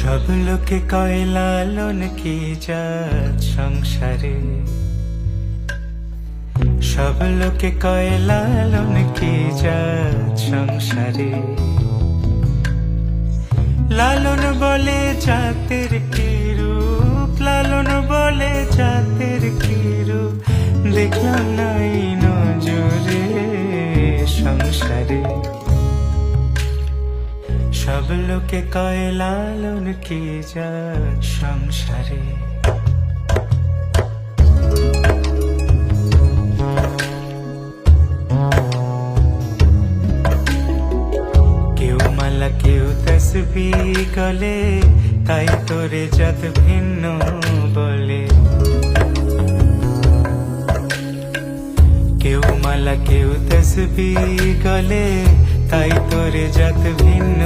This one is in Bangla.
সব লোকে কয় লালন কি জাত সংসারে, সব লোকে কয় লালন কি জাত সংসারে। লালন বলে জাতের কি রূপ, লালন বলে জাতের কি রূপ, দেখলাম নাই নজরে সংসারে। সব লোকে কয় লালন কি জাত সংসারে। কেউ মালা কেউ তসবিহ গলে, তাই তোরে জাত ভিন্ন বলে। কেউ মালা কেউ তসবিহ গলে, তাই তোরে জাত ভিন্ন